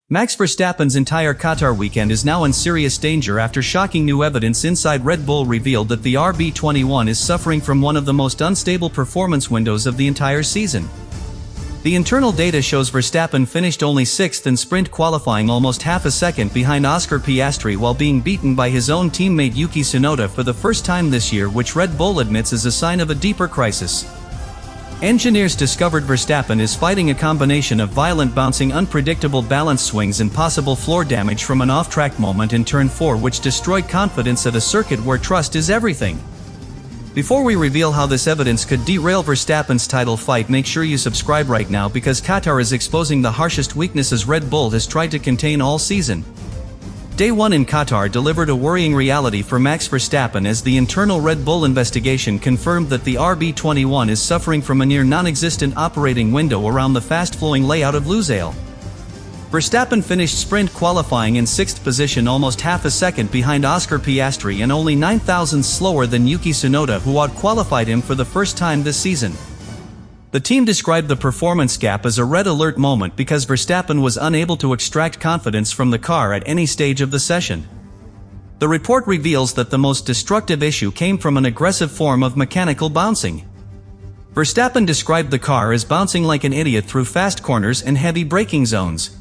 Max Verstappen's entire Qatar weekend is now in serious danger after shocking new evidence inside Red Bull revealed that the RB21 is suffering from one of the most unstable performance windows of the entire season. The internal data shows Verstappen finished only 6th in sprint qualifying, almost half a second behind Oscar Piastri, while being beaten by his own teammate Yuki Tsunoda for the first time this year, which Red Bull admits is a sign of a deeper crisis. Engineers discovered Verstappen is fighting a combination of violent bouncing, unpredictable balance swings and possible floor damage from an off-track moment in Turn 4 which destroyed confidence at a circuit where trust is everything. Before we reveal how this evidence could derail Verstappen's title fight, make sure you subscribe right now, because Qatar is exposing the harshest weaknesses Red Bull has tried to contain all season. Day One in Qatar delivered a worrying reality for Max Verstappen, as the internal Red Bull investigation confirmed that the RB21 is suffering from a near non-existent operating window around the fast-flowing layout of Lusail. Verstappen finished sprint qualifying in 6th position, almost half a second behind Oscar Piastri and only 9 thousandths slower than Yuki Tsunoda, who out-qualified him for the first time this season. The team described the performance gap as a red alert moment because Verstappen was unable to extract confidence from the car at any stage of the session. The report reveals that the most destructive issue came from an aggressive form of mechanical bouncing. Verstappen described the car as bouncing like an idiot through fast corners and heavy braking zones.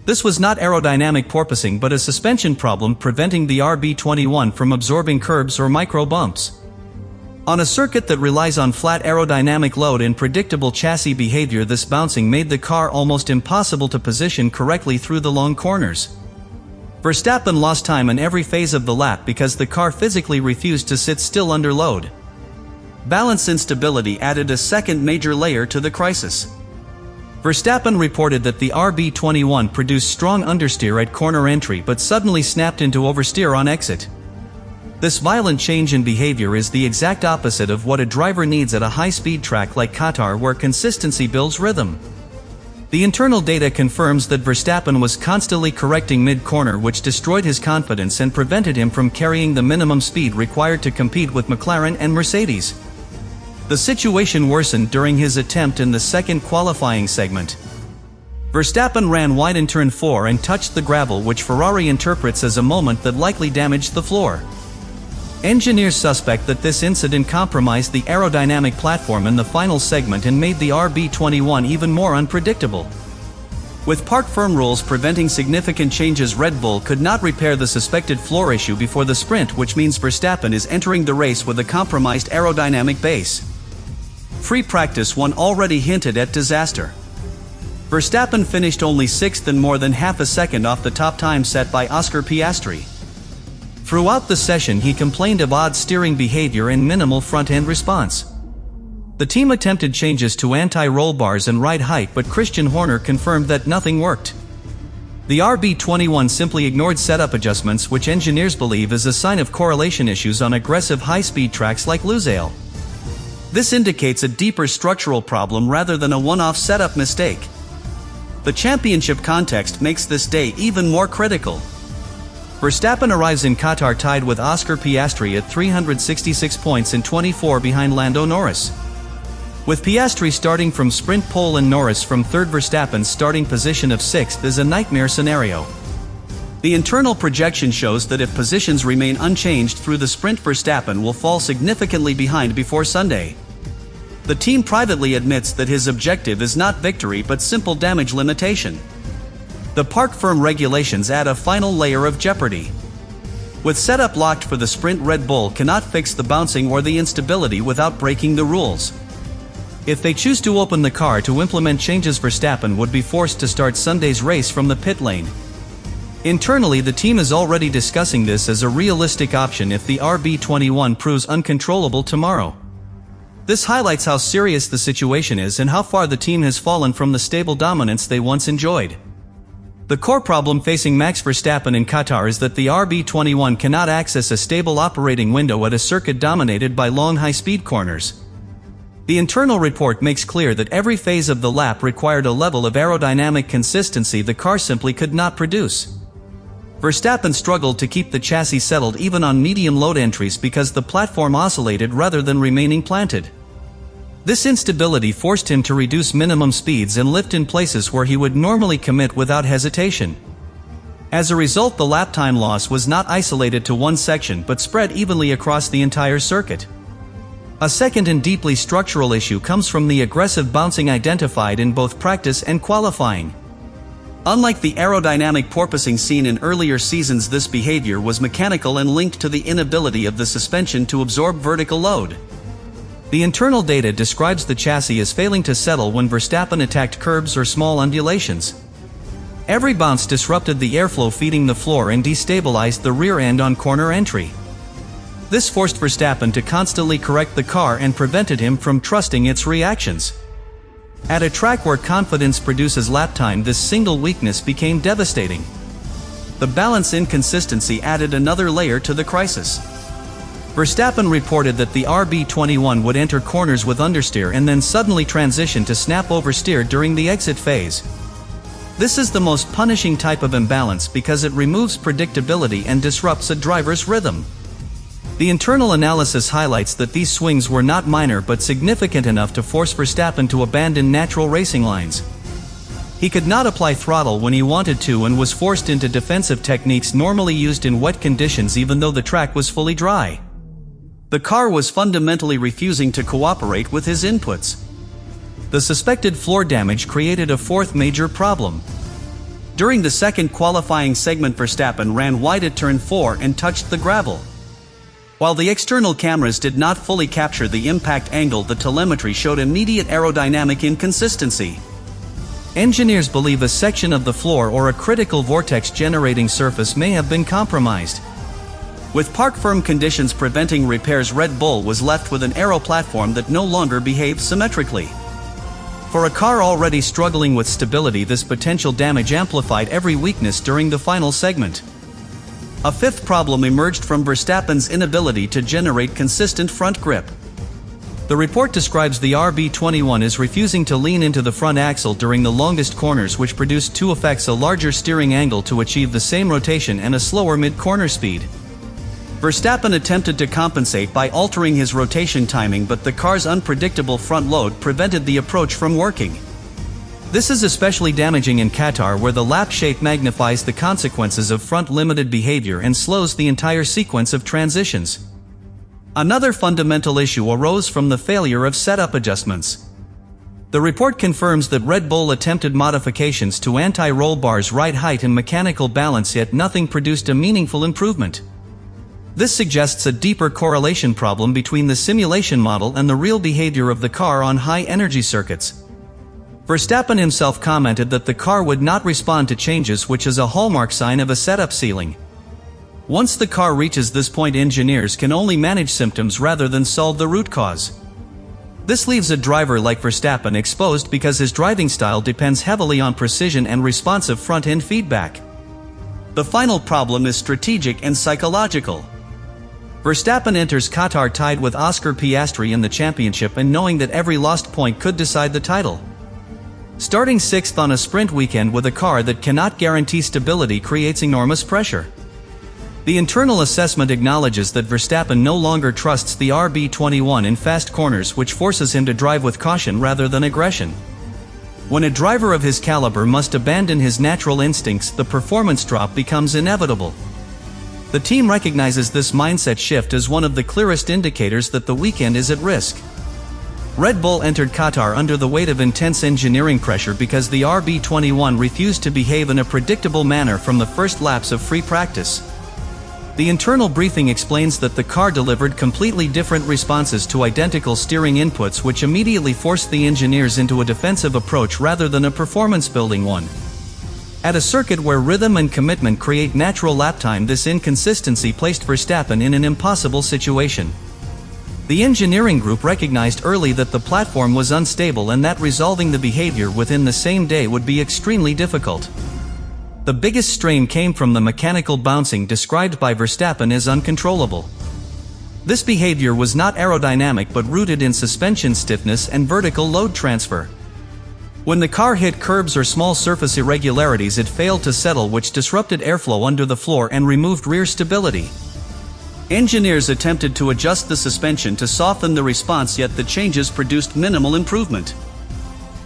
This was not aerodynamic porpoising but a suspension problem preventing the RB21 from absorbing curbs or micro bumps. On a circuit that relies on flat aerodynamic load and predictable chassis behavior, this bouncing made the car almost impossible to position correctly through the long corners. Verstappen lost time in every phase of the lap because the car physically refused to sit still under load. Balance instability added a second major layer to the crisis. Verstappen reported that the RB21 produced strong understeer at corner entry but suddenly snapped into oversteer on exit. This violent change in behavior is the exact opposite of what a driver needs at a high-speed track like Qatar, where consistency builds rhythm. The internal data confirms that Verstappen was constantly correcting mid-corner, which destroyed his confidence and prevented him from carrying the minimum speed required to compete with McLaren and Mercedes. The situation worsened during his attempt in the second qualifying segment. Verstappen ran wide in Turn 4 and touched the gravel, which Ferrari interprets as a moment that likely damaged the floor. Engineers suspect that this incident compromised the aerodynamic platform in the final segment and made the RB21 even more unpredictable. With park firm rules preventing significant changes, Red Bull could not repair the suspected floor issue before the sprint, which means Verstappen is entering the race with a compromised aerodynamic base. Free practice 1 already hinted at disaster. Verstappen finished only 6th and more than half a second off the top time set by Oscar Piastri. Throughout the session he complained of odd steering behavior and minimal front-end response. The team attempted changes to anti-roll bars and ride height, but Christian Horner confirmed that nothing worked. The RB21 simply ignored setup adjustments, which engineers believe is a sign of correlation issues on aggressive high-speed tracks like Lusail. This indicates a deeper structural problem rather than a one-off setup mistake. The championship context makes this day even more critical. Verstappen arrives in Qatar tied with Oscar Piastri at 366 points and 24 behind Lando Norris. With Piastri starting from sprint pole and Norris from 3rd, Verstappen's starting position of 6th is a nightmare scenario. The internal projection shows that if positions remain unchanged through the sprint, Verstappen will fall significantly behind before Sunday. The team privately admits that his objective is not victory but simple damage limitation. The park firm regulations add a final layer of jeopardy. With setup locked for the sprint, Red Bull cannot fix the bouncing or the instability without breaking the rules. If they choose to open the car to implement changes, Verstappen would be forced to start Sunday's race from the pit lane. Internally, the team is already discussing this as a realistic option if the RB21 proves uncontrollable tomorrow. This highlights how serious the situation is and how far the team has fallen from the stable dominance they once enjoyed. The core problem facing Max Verstappen in Qatar is that the RB21 cannot access a stable operating window at a circuit dominated by long high-speed corners. The internal report makes clear that every phase of the lap required a level of aerodynamic consistency the car simply could not produce. Verstappen struggled to keep the chassis settled even on medium load entries because the platform oscillated rather than remaining planted. This instability forced him to reduce minimum speeds and lift in places where he would normally commit without hesitation. As a result, the lap time loss was not isolated to one section but spread evenly across the entire circuit. A second and deeply structural issue comes from the aggressive bouncing identified in both practice and qualifying. Unlike the aerodynamic porpoising seen in earlier seasons, this behavior was mechanical and linked to the inability of the suspension to absorb vertical load. The internal data describes the chassis as failing to settle when Verstappen attacked curbs or small undulations. Every bounce disrupted the airflow feeding the floor and destabilized the rear end on corner entry. This forced Verstappen to constantly correct the car and prevented him from trusting its reactions. At a track where confidence produces lap time, this single weakness became devastating. The balance inconsistency added another layer to the crisis. Verstappen reported that the RB21 would enter corners with understeer and then suddenly transition to snap oversteer during the exit phase. This is the most punishing type of imbalance because it removes predictability and disrupts a driver's rhythm. The internal analysis highlights that these swings were not minor but significant enough to force Verstappen to abandon natural racing lines. He could not apply throttle when he wanted to and was forced into defensive techniques normally used in wet conditions even though the track was fully dry. The car was fundamentally refusing to cooperate with his inputs. The suspected floor damage created a fourth major problem. During the second qualifying segment, Verstappen ran wide at turn 4 and touched the gravel. While the external cameras did not fully capture the impact angle, the telemetry showed immediate aerodynamic inconsistency. Engineers believe a section of the floor or a critical vortex generating surface may have been compromised. With park-firm conditions preventing repairs, Red Bull was left with an aero platform that no longer behaved symmetrically. For a car already struggling with stability, this potential damage amplified every weakness during the final segment. A fifth problem emerged from Verstappen's inability to generate consistent front grip. The report describes the RB21 as refusing to lean into the front axle during the longest corners, which produced two effects: a larger steering angle to achieve the same rotation and a slower mid-corner speed. Verstappen attempted to compensate by altering his rotation timing, but the car's unpredictable front load prevented the approach from working. This is especially damaging in Qatar, where the lap shape magnifies the consequences of front-limited behavior and slows the entire sequence of transitions. Another fundamental issue arose from the failure of setup adjustments. The report confirms that Red Bull attempted modifications to anti-roll bars, ride height and mechanical balance, yet nothing produced a meaningful improvement. This suggests a deeper correlation problem between the simulation model and the real behavior of the car on high-energy circuits. Verstappen himself commented that the car would not respond to changes, which is a hallmark sign of a setup ceiling. Once the car reaches this point, engineers can only manage symptoms rather than solve the root cause. This leaves a driver like Verstappen exposed because his driving style depends heavily on precision and responsive front-end feedback. The final problem is strategic and psychological. Verstappen enters Qatar tied with Oscar Piastri in the championship and knowing that every lost point could decide the title. Starting sixth on a sprint weekend with a car that cannot guarantee stability creates enormous pressure. The internal assessment acknowledges that Verstappen no longer trusts the RB21 in fast corners, which forces him to drive with caution rather than aggression. When a driver of his caliber must abandon his natural instincts, the performance drop becomes inevitable. The team recognizes this mindset shift as one of the clearest indicators that the weekend is at risk. Red Bull entered Qatar under the weight of intense engineering pressure because the RB21 refused to behave in a predictable manner from the first laps of free practice. The internal briefing explains that the car delivered completely different responses to identical steering inputs, which immediately forced the engineers into a defensive approach rather than a performance-building one. At a circuit where rhythm and commitment create natural lap time, this inconsistency placed Verstappen in an impossible situation. The engineering group recognized early that the platform was unstable and that resolving the behavior within the same day would be extremely difficult. The biggest strain came from the mechanical bouncing described by Verstappen as uncontrollable. This behavior was not aerodynamic but rooted in suspension stiffness and vertical load transfer. When the car hit curbs or small surface irregularities, it failed to settle, which disrupted airflow under the floor and removed rear stability. Engineers attempted to adjust the suspension to soften the response, yet the changes produced minimal improvement.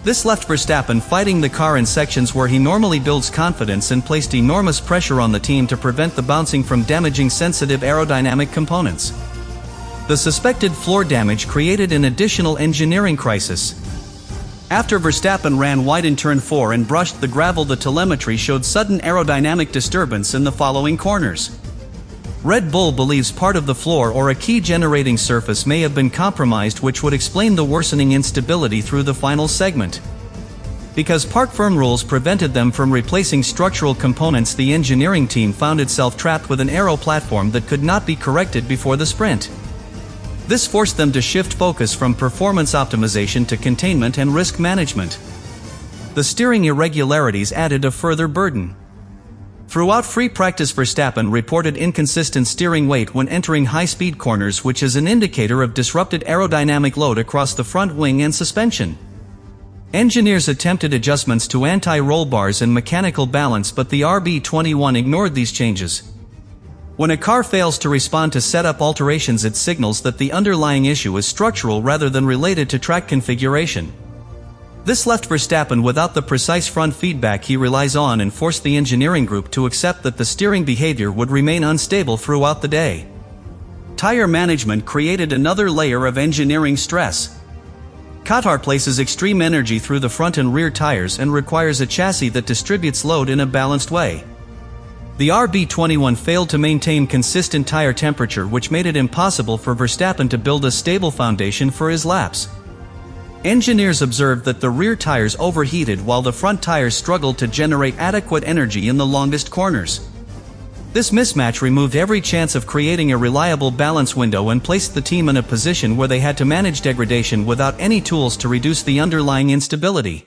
This left Verstappen fighting the car in sections where he normally builds confidence and placed enormous pressure on the team to prevent the bouncing from damaging sensitive aerodynamic components. The suspected floor damage created an additional engineering crisis. After Verstappen ran wide in turn 4 and brushed the gravel, the telemetry showed sudden aerodynamic disturbance in the following corners. Red Bull believes part of the floor or a key generating surface may have been compromised, which would explain the worsening instability through the final segment. Because park firm rules prevented them from replacing structural components, the engineering team found itself trapped with an aero platform that could not be corrected before the sprint. This forced them to shift focus from performance optimization to containment and risk management. The steering irregularities added a further burden. Throughout free practice, Verstappen reported inconsistent steering weight when entering high-speed corners, which is an indicator of disrupted aerodynamic load across the front wing and suspension. Engineers attempted adjustments to anti-roll bars and mechanical balance, but the RB21 ignored these changes. When a car fails to respond to setup alterations, it signals that the underlying issue is structural rather than related to track configuration. This left Verstappen without the precise front feedback he relies on and forced the engineering group to accept that the steering behavior would remain unstable throughout the day. Tire management created another layer of engineering stress. Qatar places extreme energy through the front and rear tires and requires a chassis that distributes load in a balanced way. The RB21 failed to maintain consistent tire temperature, which made it impossible for Verstappen to build a stable foundation for his laps. Engineers observed that the rear tires overheated while the front tires struggled to generate adequate energy in the longest corners. This mismatch removed every chance of creating a reliable balance window and placed the team in a position where they had to manage degradation without any tools to reduce the underlying instability.